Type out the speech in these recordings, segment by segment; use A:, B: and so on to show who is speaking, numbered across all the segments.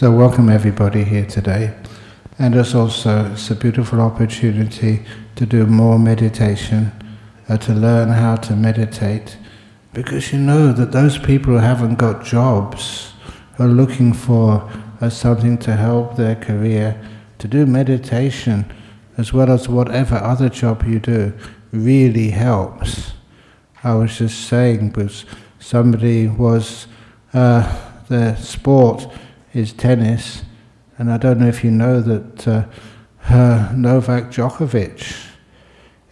A: So welcome everybody here today. And it's a beautiful opportunity to do more meditation, to learn how to meditate. Because you know that those people who haven't got jobs, who are looking for something to help their career, to do meditation as well as whatever other job you do really helps. I was just saying, because somebody was, their sport is tennis, and I don't know if you know that Novak Djokovic,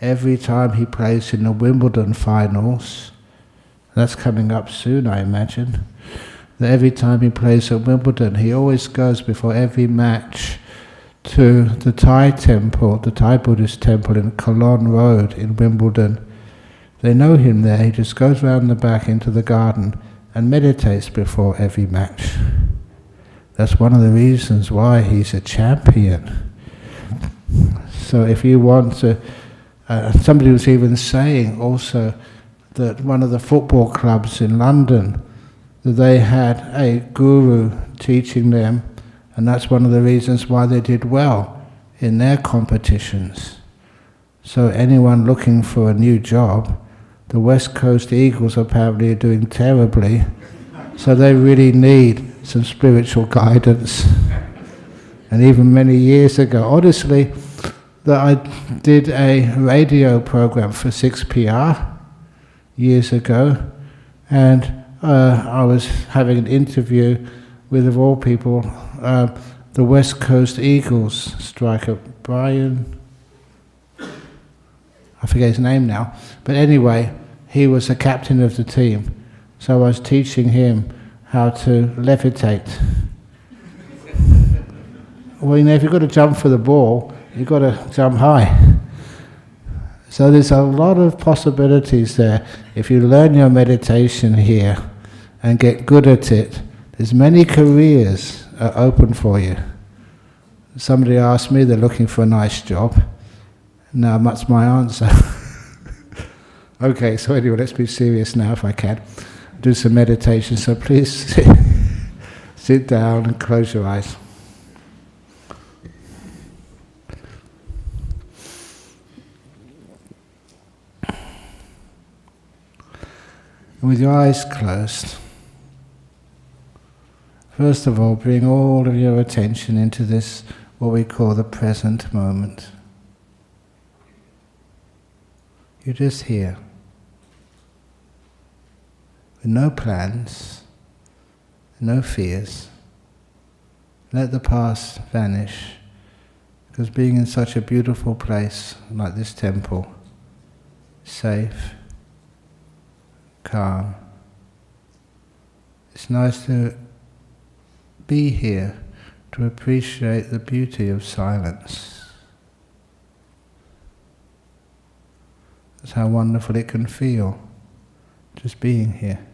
A: every time he plays in the Wimbledon finals, that's coming up soon I imagine, that every time he plays at Wimbledon he always goes before every match to the Thai temple, the Thai Buddhist temple in Cologne Road in Wimbledon. They know him there, he just goes round the back into the garden and meditates before every match. That's one of the reasons why he's a champion. So if you want to, somebody was even saying also that one of the football clubs in London, that they had a guru teaching them, and that's one of the reasons why they did well in their competitions. So anyone looking for a new job, the West Coast Eagles apparently are doing terribly, so they really need some spiritual guidance. And even many years ago, honestly, that I did a radio program for 6PR years ago, and I was having an interview with, of all people, the West Coast Eagles striker, Brian, I forget his name now, but anyway, he was the captain of the team, so I was teaching him how to levitate. Well, you know, if you've got to jump for the ball, you've got to jump high. So there's a lot of possibilities there. If you learn your meditation here and get good at it, there's many careers are open for you. Somebody asked me, they're looking for a nice job. Now, that's my answer. Okay, so anyway, let's be serious now if I can. Do some meditation, so please sit down and close your eyes. And with your eyes closed, first of all, bring all of your attention into this, what we call the present moment. You're just here, with no plans, no fears. Let the past vanish, because being in such a beautiful place like this temple, safe, calm, it's nice to be here, to appreciate the beauty of silence. That's how wonderful it can feel, just being here.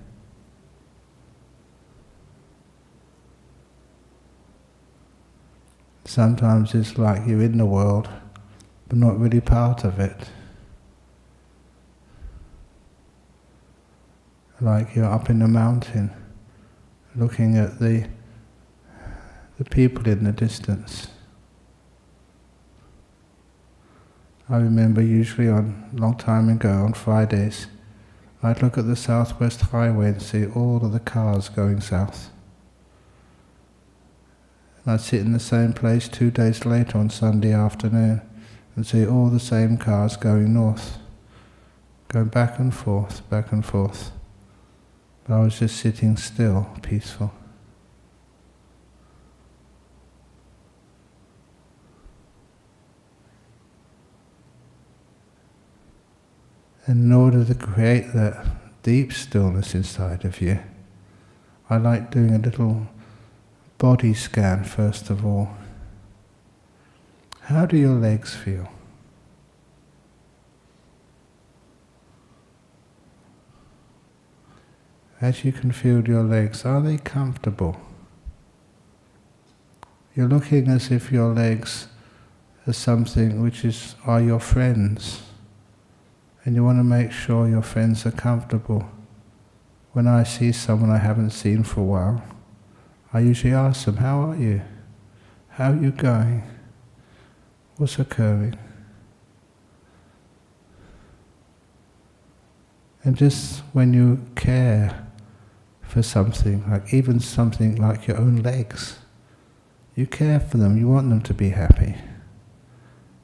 A: Sometimes it's like you're in the world, but not really part of it. Like you're up in the mountain, looking at the people in the distance. I remember usually a long time ago on Fridays, I'd look at the Southwest Highway and see all of the cars going south. And I'd sit in the same place 2 days later on Sunday afternoon and see all the same cars going north, going back and forth, back and forth. But I was just sitting still, peaceful. And in order to create that deep stillness inside of you, I like doing a little body scan first of all. How do your legs feel? As you can feel your legs, are they comfortable? You're looking as if your legs are something which are your friends. And you want to make sure your friends are comfortable. When I see someone I haven't seen for a while, I usually ask them, how are you? How are you going? What's occurring? And just when you care for something, like even something like your own legs, you care for them, you want them to be happy.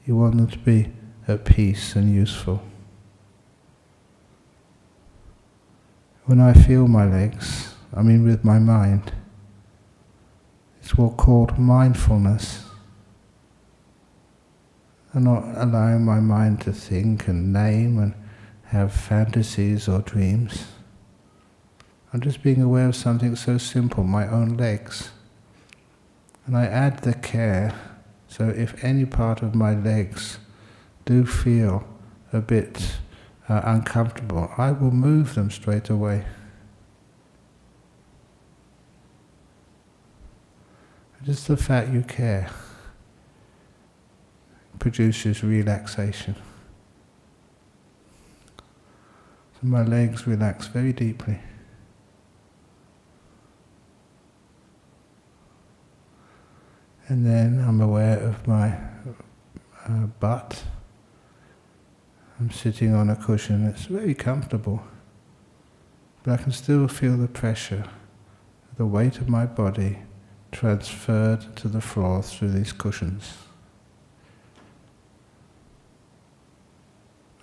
A: You want them to be at peace and useful. When I feel my legs, I mean with my mind, it's what's called mindfulness. I'm not allowing my mind to think and name and have fantasies or dreams. I'm just being aware of something so simple, my own legs. And I add the care, so if any part of my legs do feel a bit uncomfortable, I will move them straight away. Just the fact you care produces relaxation. So my legs relax very deeply. And then I'm aware of my butt. I'm sitting on a cushion that's very comfortable, but I can still feel the pressure, the weight of my body transferred to the floor through these cushions.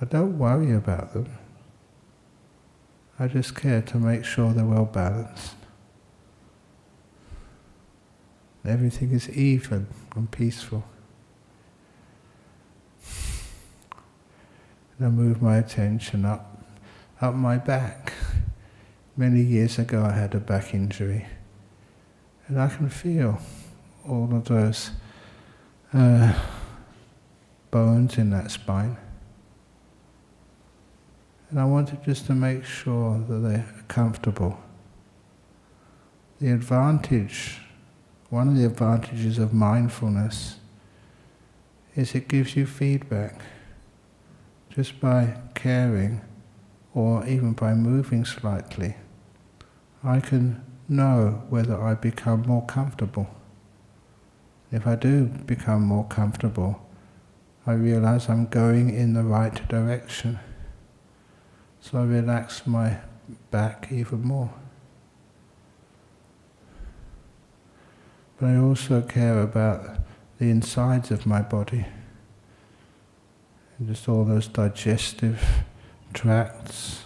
A: I don't worry about them. I just care to make sure they're well balanced. Everything is even and peaceful. And I move my attention up my back. Many years ago I had a back injury, and I can feel all of those bones in that spine. And I wanted just to make sure that they're comfortable. One of the advantages of mindfulness is it gives you feedback. Just by caring, or even by moving slightly, I can know whether I become more comfortable. If I do become more comfortable, I realize I'm going in the right direction. So I relax my back even more. But I also care about the insides of my body. And just all those digestive tracts,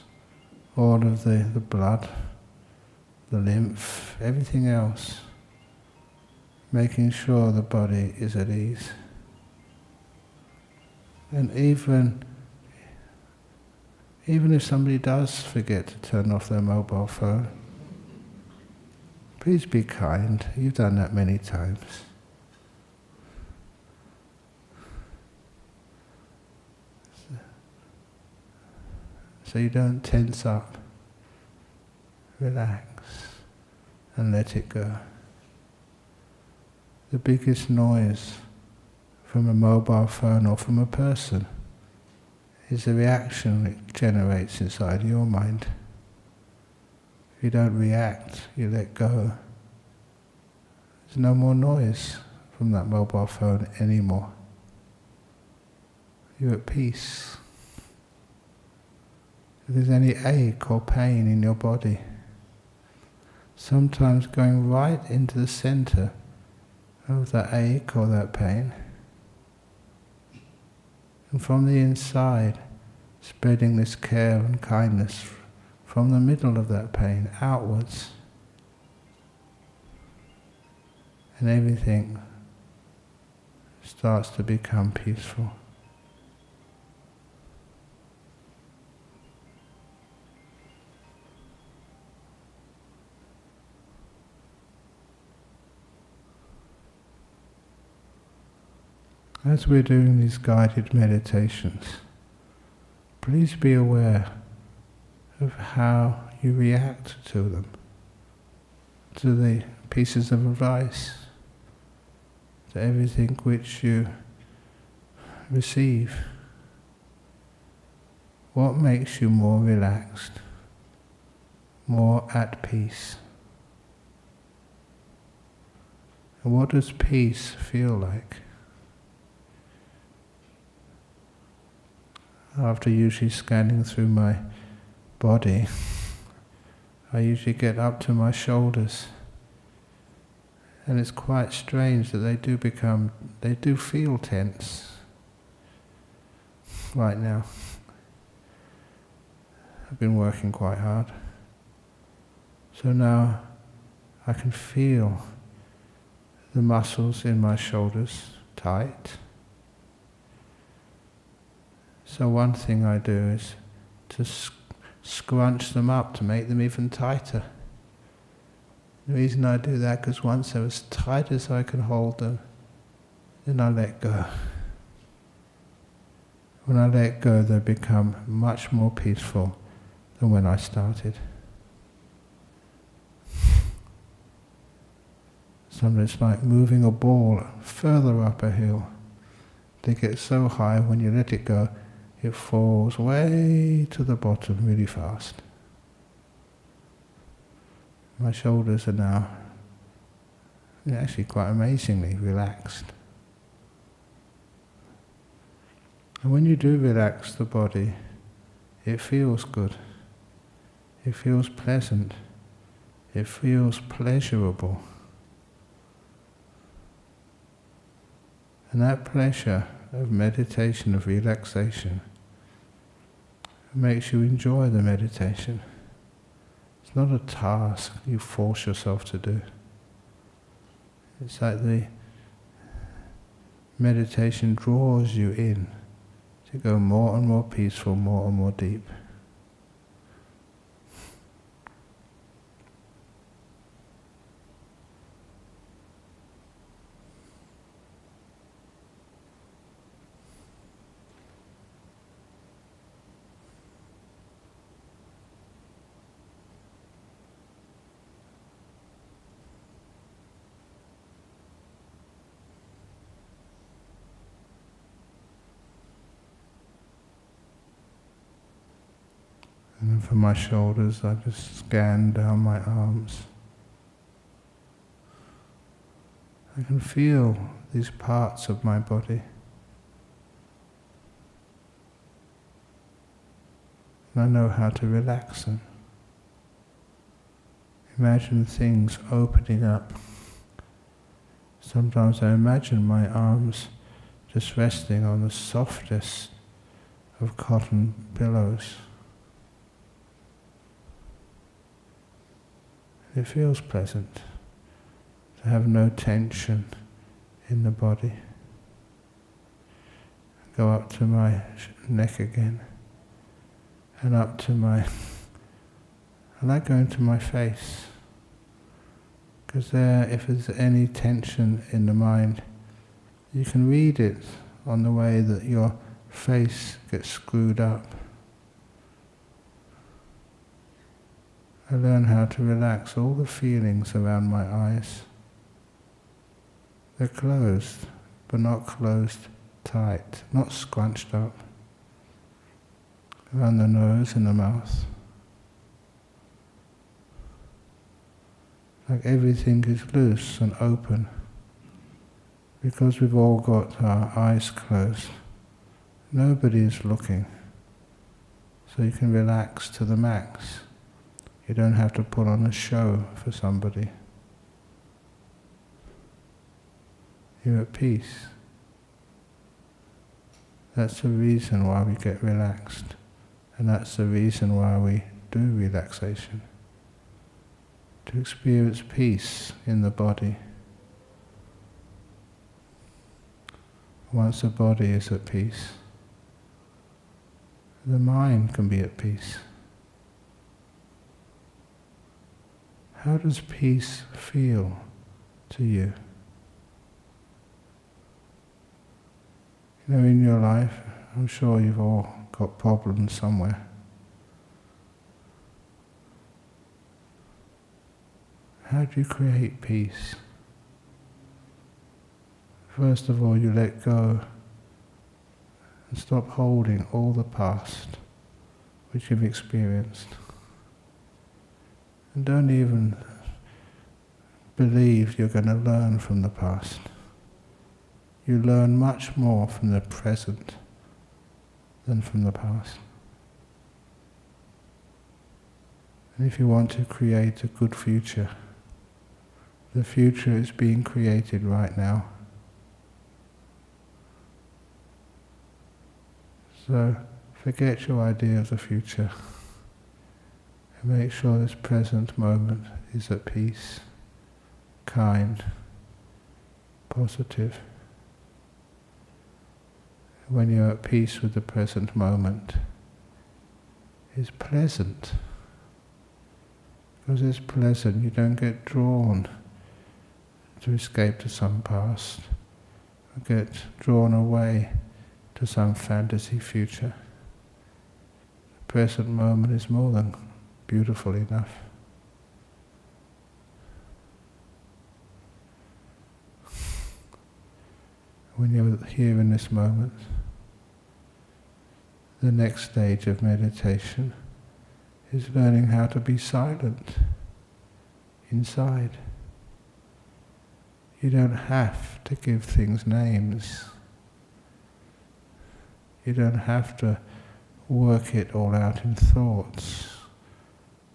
A: all of the blood, the lymph, everything else. Making sure the body is at ease. And even if somebody does forget to turn off their mobile phone, please be kind. You've done that many times. So you don't tense up. Relax and let it go. The biggest noise from a mobile phone or from a person is the reaction it generates inside your mind. If you don't react, you let go. There's no more noise from that mobile phone anymore. You're at peace. If there's any ache or pain in your body, sometimes going right into the center of that ache or that pain, and from the inside, spreading this care and kindness from the middle of that pain outwards, and everything starts to become peaceful. As we're doing these guided meditations, please be aware of how you react to them, to the pieces of advice, to everything which you receive. What makes you more relaxed, more at peace? And what does peace feel like? After usually scanning through my body, I usually get up to my shoulders. And it's quite strange that they do feel tense right now. I've been working quite hard. So now I can feel the muscles in my shoulders tight. So one thing I do is to scrunch them up to make them even tighter. The reason I do that, because once they're as tight as I can hold them, then I let go. When I let go, they become much more peaceful than when I started. Sometimes it's like moving a ball further up a hill. They get so high, when you let it go, it falls way to the bottom really fast. My shoulders are now actually quite amazingly relaxed. And when you do relax the body, it feels good. It feels pleasant. It feels pleasurable. And that pleasure of meditation, of relaxation, makes you enjoy the meditation. It's not a task you force yourself to do. It's like the meditation draws you in to go more and more peaceful, more and more deep. And then from my shoulders, I just scan down my arms. I can feel these parts of my body. And I know how to relax them. Imagine things opening up. Sometimes I imagine my arms just resting on the softest of cotton pillows. It feels pleasant to have no tension in the body. Go up to my neck again, and up to I like going to my face, because there, if there's any tension in the mind, you can read it on the way that your face gets screwed up. I learn how to relax all the feelings around my eyes. They're closed, but not closed tight, not scrunched up. Around the nose and the mouth. Like everything is loose and open. Because we've all got our eyes closed, nobody is looking. So you can relax to the max. You don't have to put on a show for somebody. You're at peace. That's the reason why we get relaxed. And that's the reason why we do relaxation. To experience peace in the body. Once the body is at peace, the mind can be at peace. How does peace feel to you? You know, in your life, I'm sure you've all got problems somewhere. How do you create peace? First of all, you let go and stop holding all the past which you've experienced. And don't even believe you're going to learn from the past. You learn much more from the present than from the past. And if you want to create a good future, the future is being created right now. So forget your idea of the future and make sure this present moment is at peace, kind, positive. When you're at peace with the present moment, it's pleasant. Because it's pleasant, you don't get drawn to escape to some past, or get drawn away to some fantasy future. The present moment is more than beautiful enough. When you're here in this moment, the next stage of meditation is learning how to be silent inside. You don't have to give things names. You don't have to work it all out in thoughts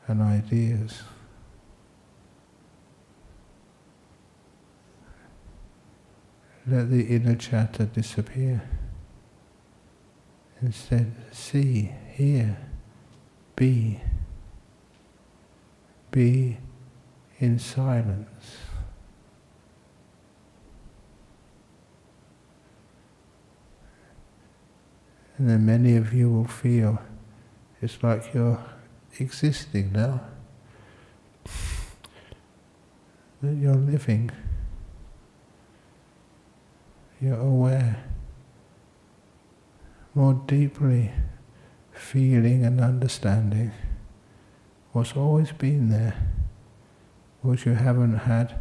A: and ideas. Let the inner chatter disappear. Instead, see, hear, be. Be in silence. And then many of you will feel it's like you're existing now. That you're living. You're aware. More deeply feeling and understanding what's always been there, what you haven't had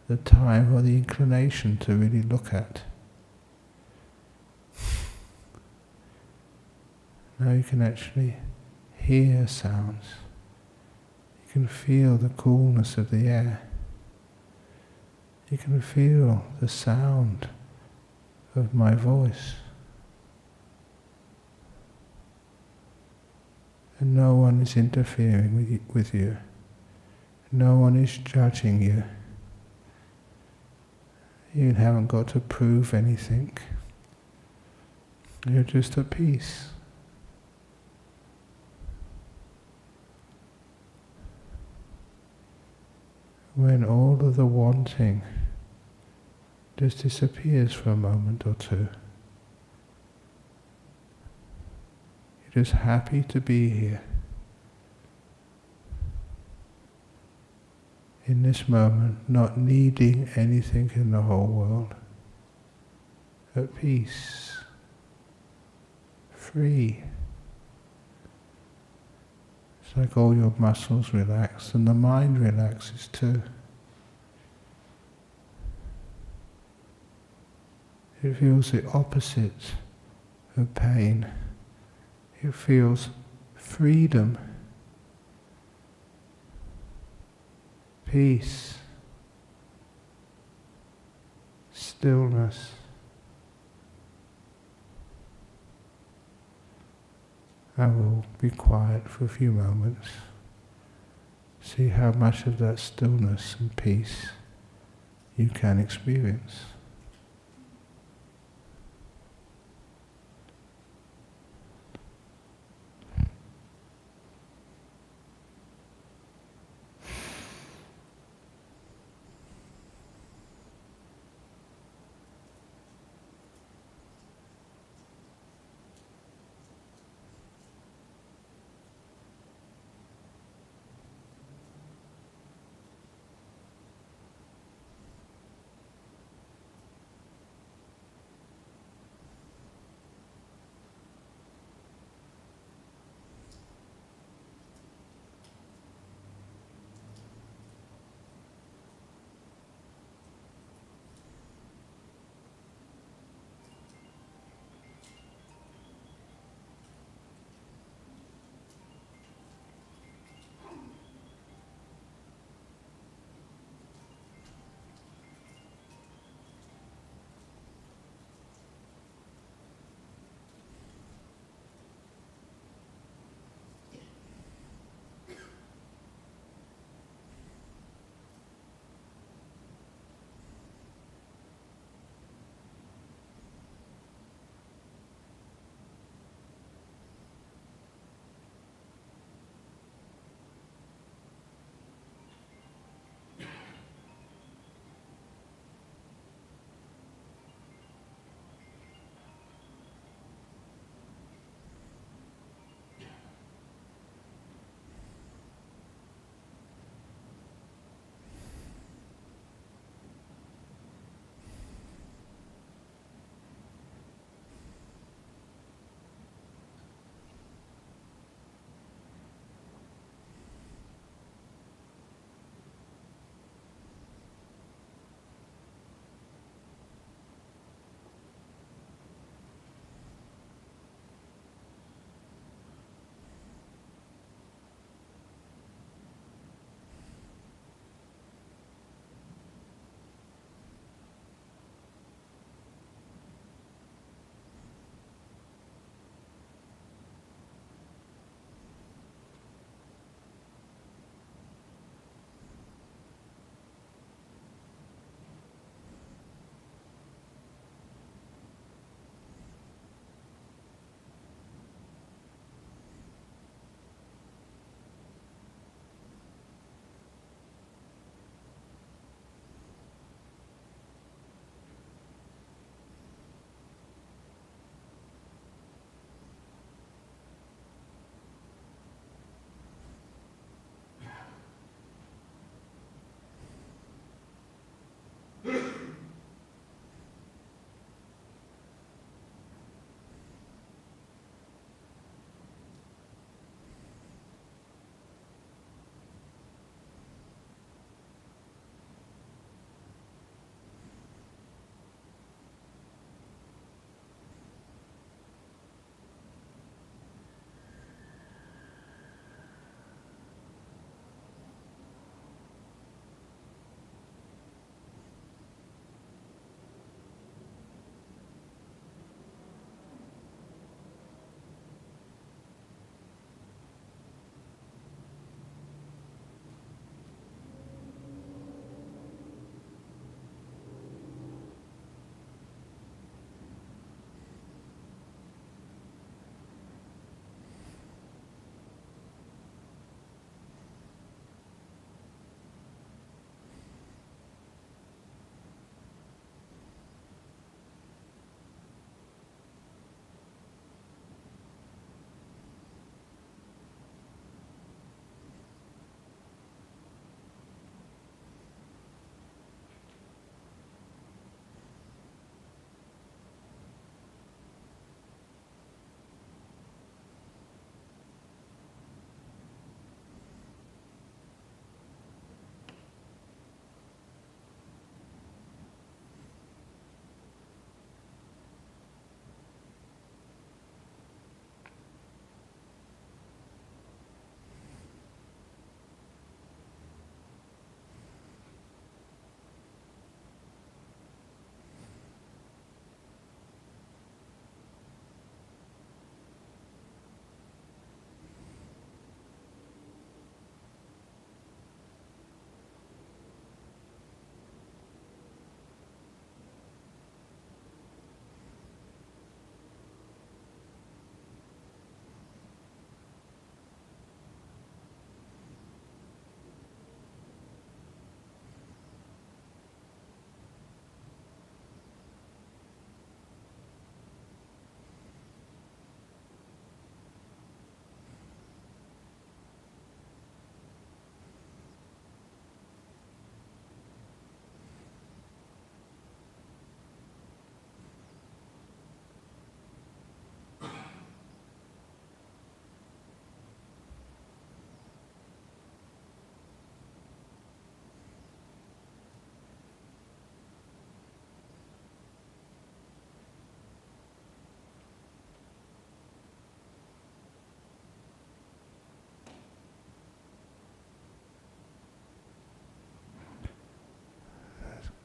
A: the time or the inclination to really look at. Now you can actually hear sounds. You can feel the coolness of the air. You can feel the sound of my voice. And no one is interfering with you. No one is judging you. You haven't got to prove anything. You're just at peace. When all of the wanting just disappears for a moment or two, you're just happy to be here. In this moment, not needing anything in the whole world. At peace. Free. It's like all your muscles relax and the mind relaxes too. It feels the opposite of pain. It feels freedom, peace, stillness. I will be quiet for a few moments. See how much of that stillness and peace you can experience.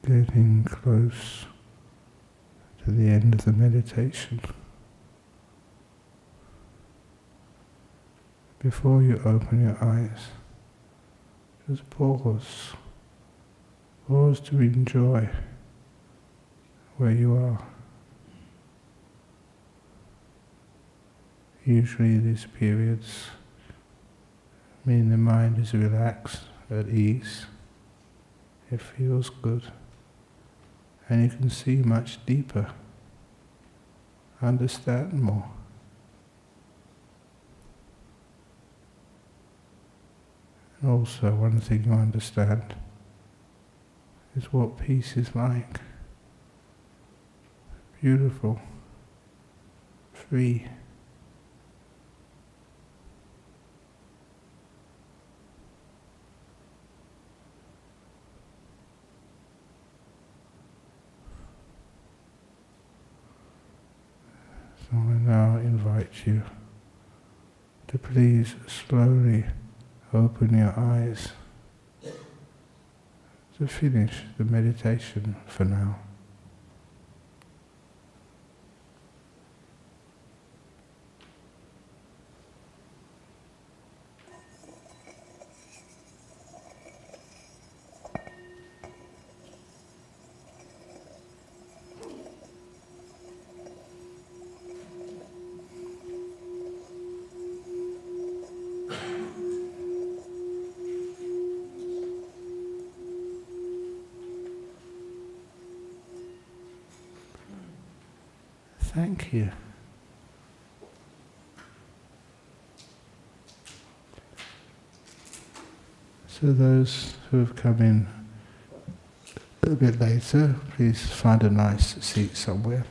A: Getting close to the end of the meditation. Before you open your eyes, just pause. Pause to enjoy where you are. Usually these periods mean the mind is relaxed, at ease. It feels good. And you can see much deeper, understand more. And also one thing you understand is what peace is like. Beautiful, free. So I now invite you to please slowly open your eyes to finish the meditation for now. Thank you. So those who have come in a bit later, please find a nice seat somewhere.